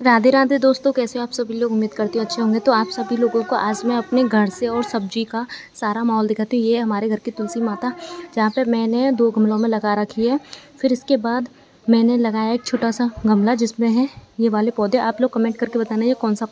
राधे राधे दोस्तों, कैसे हो आप सभी लोग। उम्मीद करती हूँ अच्छे होंगे। तो आप सभी लोगों को आज मैं अपने घर से और सब्जी का सारा माहौल दिखाती हूँ। ये हमारे घर की तुलसी माता, जहाँ पे मैंने 2 गमलों में लगा रखी है। फिर इसके बाद मैंने लगाया एक छोटा सा गमला जिसमें है ये वाले पौधे। आप लोग कमेंट करके बताना ये कौन सा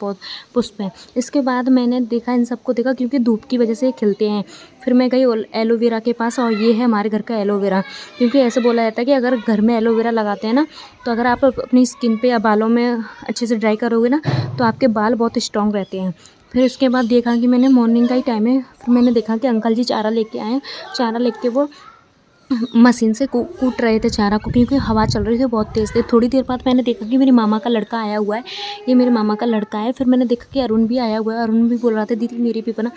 पुष्प है। इसके बाद मैंने देखा, इन सबको देखा क्योंकि धूप की वजह से ये खिलते हैं। फिर मैं गई एलोवेरा के पास, और ये है हमारे घर का एलोवेरा। क्योंकि ऐसे बोला जाता है कि अगर घर में एलोवेरा लगाते हैं ना, तो अगर आप अपनी स्किन पे या बालों में अच्छे से ड्राई करोगे ना, तो आपके बाल बहुत स्ट्रॉन्ग रहते हैं। फिर उसके बाद देखा कि मैंने मॉर्निंग का ही टाइम है, फिर मैंने देखा कि अंकल जी चारा लेके आए। चारा लेके वो मशीन से कूट रहे थे चारा को, क्योंकि हवा चल रही थी बहुत तेज़ थी। थोड़ी देर बाद मैंने देखा कि मेरे मामा का लड़का आया हुआ है। ये मेरे मामा का लड़का है। फिर मैंने देखा कि अरुण भी आया हुआ है। अरुण भी बोल रहा था दीदी मेरी भी बना।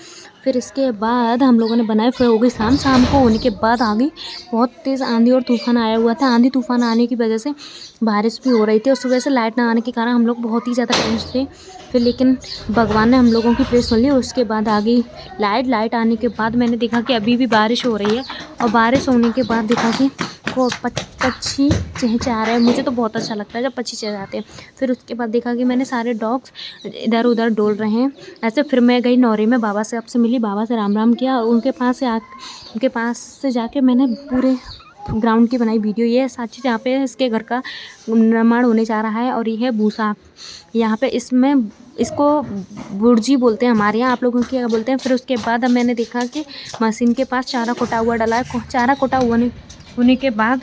फिर इसके बाद हम लोगों ने बनाए। फिर हो गई शाम। शाम को होने के बाद आ गई बहुत तेज़ आंधी और तूफान आया हुआ था। आंधी तूफान आने की वजह से बारिश भी हो रही थी, और सुबह से लाइट ना आने के कारण हम लोग बहुत ही ज़्यादा टेंशन थे। फिर लेकिन भगवान ने हम लोगों की प्रेयर सुन ली। उसके बाद आ गई लाइट आने के बाद मैंने देखा कि अभी भी बारिश हो रही है। और बारिश होने के बाद देखा कि वो पक्षी चहचहा रहे हैं। मुझे तो बहुत अच्छा लगता है जब पक्षी चहचहाते हैं। फिर उसके बाद देखा कि मैंने सारे डॉग्स इधर उधर डोल रहे हैं ऐसे। फिर मैं गई नौरे में, बाबा से आपसे मिली, बाबा से राम राम किया। उनके पास से जाके मैंने पूरे ग्राउंड की बनाई वीडियो। ये है साक्षी, जहाँ पे इसके घर का निर्माण होने जा रहा है। और ये है भूसा, यहाँ पे इसको बुर्जी बोलते हैं हमारे यहाँ, आप लोगों के क्या बोलते हैं। फिर उसके बाद अब मैंने देखा कि मशीन के पास चारा कोटा हुआ डला है। चारा कोटा होने के बाद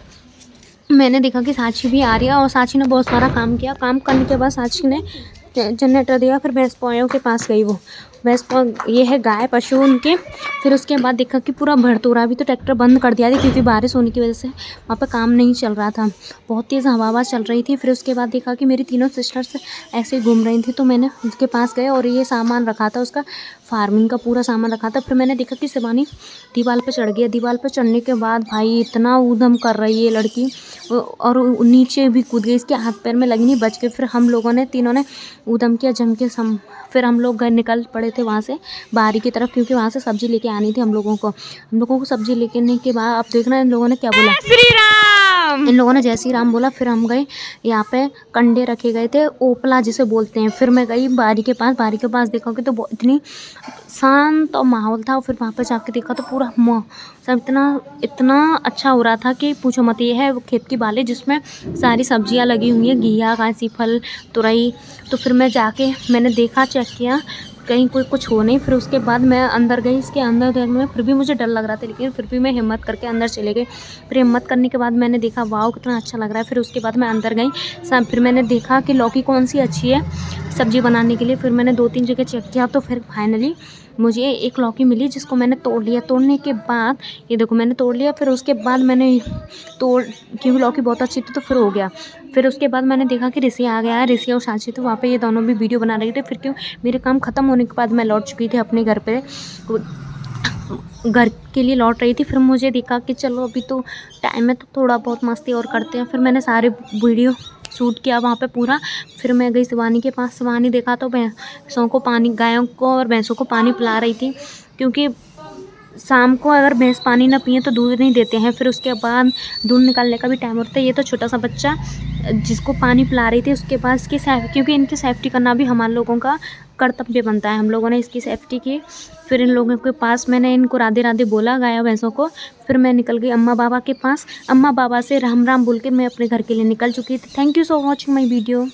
मैंने देखा कि साक्षी भी आ रही है, और साक्षी ने बहुत सारा काम किया। काम करने के बाद साक्षी ने जनरेटर दिया। फिर भैंस पौयों के पास गई। वो भैंस ये है गाय पशु उनके। फिर उसके बाद देखा कि पूरा भरतोरा भी, तो ट्रैक्टर बंद कर दिया था क्योंकि बारिश होने की वजह से वहाँ पे काम नहीं चल रहा था। बहुत तेज़ हवा चल रही थी। फिर उसके बाद देखा कि मेरी तीनों सिस्टर्स ऐसे ही घूम रही थी, तो मैंने उसके पास गए और ये सामान रखा था, उसका फार्मिंग का पूरा सामान रखा था। फिर मैंने देखा कि शिवानी दीवार पर चढ़ गया। दीवार पर चढ़ने के बाद भाई इतना ऊधम कर रही है लड़की, और नीचे भी कूद गई। इसके हाथ पैर में लगी नहीं, बच गई। फिर हम लोगों ने तीनों ने ऊधम किया जम के। फिर हम लोग घर निकल पड़े थे वहाँ से बाहरी की तरफ, क्योंकि वहाँ से सब्जी लेके आनी थी हम लोगों को सब्जी लेके आने के बाद अब देखना इन लोगों ने क्या बोला। श्री राम, इन लोगों ने जय श्री राम बोला। फिर हम गए, यहाँ पे कंडे रखे गए थे, ओपला जिसे बोलते हैं। फिर मैं गई बारी के पास देखोगे तो इतनी शांत और माहौल था। फिर वहाँ पर जाके देखा तो पूरा सब इतना अच्छा हो रहा था कि पूछो मत। ये है वो खेत की बाली जिसमें सारी सब्जियां लगी हुई हैं, घिया, कांसी फल, तुरई। तो फिर मैं जाके मैंने देखा, चेक किया, कहीं कुछ हो नहीं। फिर उसके बाद मैं अंदर गई। इसके अंदर देखने में फिर भी मुझे डर लग रहा था, लेकिन फिर भी मैं हिम्मत करके अंदर चले गई। फिर हिम्मत करने के बाद मैंने देखा वाह कितना अच्छा लग रहा है। फिर उसके बाद मैं अंदर गई। फिर मैंने देखा कि लौकी कौन सी अच्छी है सब्जी बनाने के लिए। फिर मैंने 2-3 जगह चेक किया, तो फिर फाइनली मुझे एक लौकी मिली जिसको मैंने तोड़ लिया। तोड़ने के बाद ये देखो मैंने तोड़ लिया। फिर उसके बाद मैंने क्योंकि लौकी बहुत अच्छी थी तो फिर हो गया। फिर उसके बाद मैंने देखा कि ऋषि आ गया है। ऋषि और साक्षी तो वहाँ पे ये दोनों भी वीडियो बना रहे थे। फिर क्यों मेरे काम ख़त्म होने के बाद मैं लौट चुकी थी अपने घर पे, घर के लिए लौट रही थी। फिर मुझे देखा कि चलो अभी तो टाइम है, तो थोड़ा बहुत मस्ती और करते हैं। फिर मैंने सारे वीडियो शूट किया वहाँ पे पूरा। फिर मैं गई शिवानी के पास। शिवानी देखा तो भैंसों को पानी, गायों को और भैंसों को पानी पिला रही थी, क्योंकि शाम को अगर भैंस पानी ना पिए तो दूध नहीं देते हैं। फिर उसके बाद दूध निकालने का भी टाइम होता है। ये तो छोटा सा बच्चा जिसको पानी पिला रही थी, उसके पास क्योंकि इनकी सेफ्टी करना भी हमारे लोगों का कर्तव्य बनता है। हम लोगों ने इसकी सेफ्टी की। फिर इन लोगों के पास मैंने इनको राधे राधे बोला, गाय भैंसों को। फिर मैं निकल गई अम्मा बाबा के पास। अम्मा बाबा से राम राम बोल के मैं अपने घर के लिए निकल चुकी थी। Thank you so watching my video.